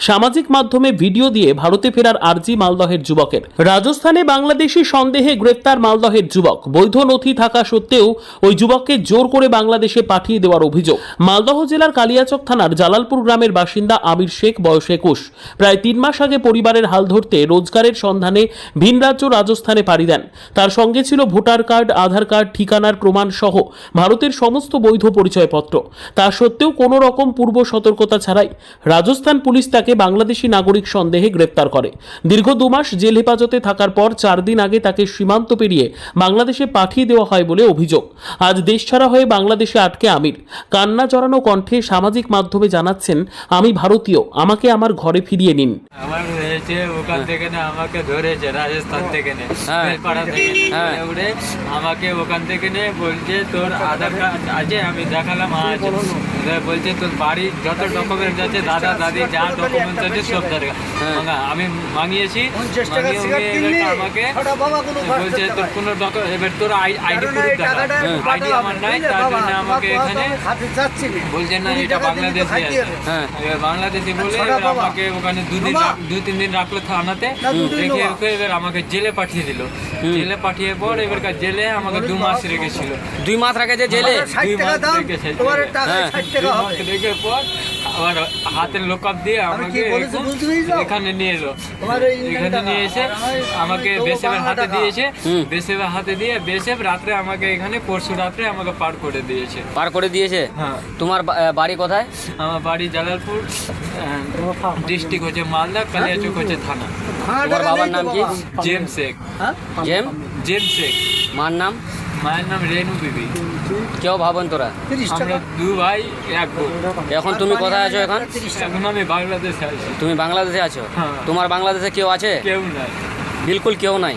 সামাজিক মাধ্যমে ভিডিও দিয়ে ভারতে ফেরার আর্জি মালদহের যুবকের। রাজস্থানে বাংলাদেশি সন্দেহে গ্রেপ্তার মালদহের যুবক। বৈধ নথি থাকা সত্ত্বেও ওই যুবককে জোর করে বাংলাদেশে পাঠিয়ে দেওয়ার অভিযোগ। মালদহ জেলার কালিয়াচক থানার জালালপুর গ্রামের বাসিন্দা আমির শেখ, বয়স 21। প্রায় 3 মাস আগে পরিবারের হাল ধরতে রোজগারের সন্ধানে ভিন রাজ্য রাজস্থানে পাড়ি দেন। তার সঙ্গে ছিল ভোটার কার্ড, আধার কার্ড, ঠিকানার প্রমাণ সহ ভারতের সমস্ত বৈধ পরিচয়পত্র। তা সত্ত্বেও কোনো রকম পূর্ব সতর্কতা ছাড়াই রাজস্থান পুলিশ তাকে বাংলাদেশি নাগরিক সন্দেহে গ্রেপ্তার করে। দীর্ঘ 2 মাস জেল হেফাজতে থাকার পর 4 দিন আগে তাকে সীমান্ত পেরিয়ে বাংলাদেশে পাঠিয়ে দেওয়া হয় বলে অভিযোগ। আজ দেশছাড়া হয়ে বাংলাদেশে আটকে আমির কান্না জড়ানো কণ্ঠে সামাজিক মাধ্যমে জানাচ্ছেন, আমি ভারতীয়, আমাকে আমার ঘরে ফিরিয়ে নিন। আমার হয়েছে ওখান থেকে না আমাকে ধরেছে, রাজস্থান থেকে নে, পাড়া থেকে উড়ে আমাকে ওখান থেকে নে বলছে তোর আধার কার্ড আছে, আমি দেখালাম আছে, বলছে তোর বাড়ি যত ডকুমেন্টস আছে, দাদা দাদি যা ডকুমেন্টস আছে সব দরকার। আমি মাঙিয়েছি, আমাকে বলছে তোর কোনো এবার তোর আইডি প্রুফ দেখা, আইডি আমার নাই, তার জন্য আমাকে এখানে বলছে না এটা বাংলাদেশে আছে। বাংলাদেশে বলে আমাকে ওখানে 2-3 দিন রাখলো থানাতে, রেখে এবার আমাকে জেলে পাঠিয়ে দিল। জেলে পাঠিয়ে পর এবার জেলে আমাকে 2 মাস রেখেছিল। 2 মাস রেখেছে জেলে? 2 মাস রেখেছে। রেখে পর আবার হাতের লোকআপ দিয়ে আমাকে এখানে নিয়ে এলো। এখানে নিয়ে এসে আমাকে বেসেবের হাতে দিয়েছে, বেসেবের হাতে দিয়ে বেসেব রাত্রে আমাকে এখানে পরশু রাত্রে আমাকে পার করে দিয়েছে। পার করে দিয়েছে? হ্যাঁ। তোমার বাড়ি কোথায়? আমার বাড়ি জালালপুর ডিস্ট্রিক্ট হচ্ছে মালদা, কালিয়াচক হচ্ছে থানা। তোমার বাবার নাম কি? জেম শেখ। জেম শেখ। মার নাম? মায়ের নাম রেনু বিবি। কেউ ভাবেন তোরা? আমরা 2 ভাই 1 বোন। এখন তুমি কোথায় আছো? এখন আমি বাংলাদেশে আছি। তুমি বাংলাদেশে আছো? তোমার বাংলাদেশে কেউ আছে? কেউ নাই, বিলকুল কেউ নাই।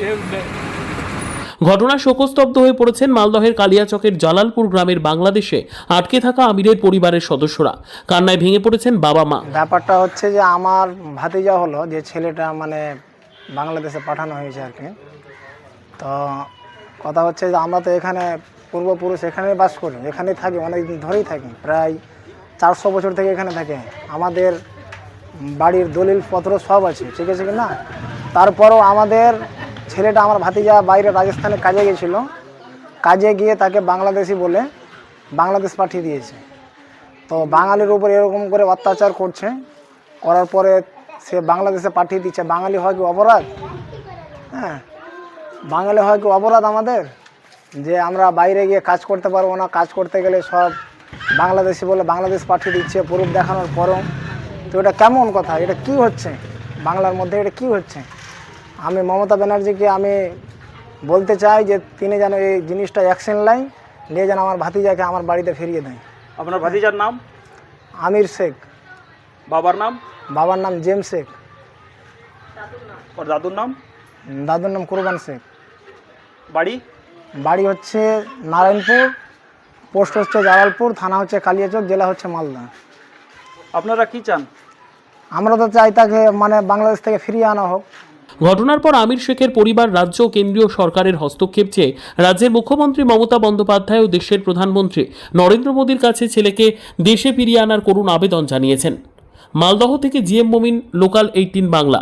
ঘটনা শোকস্তব্ধ হয়ে পড়েছেন মালদহের কালিয়াচকের জালালপুর গ্রামের বাংলাদেশে আটকে থাকা আমিরের পরিবারের সদস্যরা। কান্নায় ভেঙে পড়েছেন বাবা মা। ব্যাপারটা হচ্ছে যে আমার ভাতিজা হলো যে ছেলেটা মানে বাংলাদেশে পাঠানো হয়েছে আর কি। তো কথা হচ্ছে যে আমরা তো এখানে পূর্বপুরুষ এখানে বাস করি, এখানেই থাকি, অনেক দিন ধরেই থাকি, প্রায় 400 বছর থেকে এখানে থাকে। আমাদের বাড়ির দলিলপত্র সব আছে, ঠিক আছে কি না? তারপরও আমাদের ছেলেটা, আমার ভাতিজা বাইরে রাজস্থানে কাজে গিয়েছিল, কাজে গিয়ে তাকে বাংলাদেশি বলে বাংলাদেশ পাঠিয়ে দিয়েছে। তো বাঙালির উপর এরকম করে অত্যাচার করছে, করার পরে সে বাংলাদেশে পাঠিয়ে দিচ্ছে। বাঙালি হয় কি অপরাধ? হ্যাঁ, বাঙালি হয় কি অপরাধ আমাদের যে আমরা বাইরে গিয়ে কাজ করতে পারবো না? কাজ করতে গেলে সব বাংলাদেশি বলে বাংলাদেশ পাঠিয়ে দিচ্ছে প্রুফ দেখানোর পরেও। তো এটা কেমন কথা? এটা কি হচ্ছে বাংলার মধ্যে? এটা কি হচ্ছে? আমি মমতা ব্যানার্জিকে আমি বলতে চাই যে তিনি যেন এই জিনিসটা অ্যাকশন নিয়ে যেন আমার ভাতিজাকে আমার বাড়িতে ফিরিয়ে দেয়। আপনার ভাতিজার নাম? আমির শেখ। বাবার নাম? বাবার নাম জেম শেখ। ওর দাদুর নাম? দাদুর নাম কুরবান শেখ। বাড়ি? বাড়ি হচ্ছে নারায়ণপুর, পোস্ট হচ্ছে জালালপুর, থানা হচ্ছে কালিয়াচক, জেলা হচ্ছে মালদা। আপনারা কি চান? আমরা তো চাই তাকে মানে বাংলাদেশ থেকে ফিরিয়ে আনা হোক। ঘটনার পর আমির শেখের পরিবার রাজ্য ও কেন্দ্রীয় সরকারের হস্তক্ষেপ চেয়ে রাজ্যের মুখ্যমন্ত্রী মমতা বন্দ্যোপাধ্যায় ও দেশের প্রধানমন্ত্রী নরেন্দ্র মোদীর কাছে ছেলেকে দেশে ফিরিয়ে আনার করুণ আবেদন জানিয়েছেন। মালদহ থেকে জিএম মমিন, লোকাল 18 বাংলা।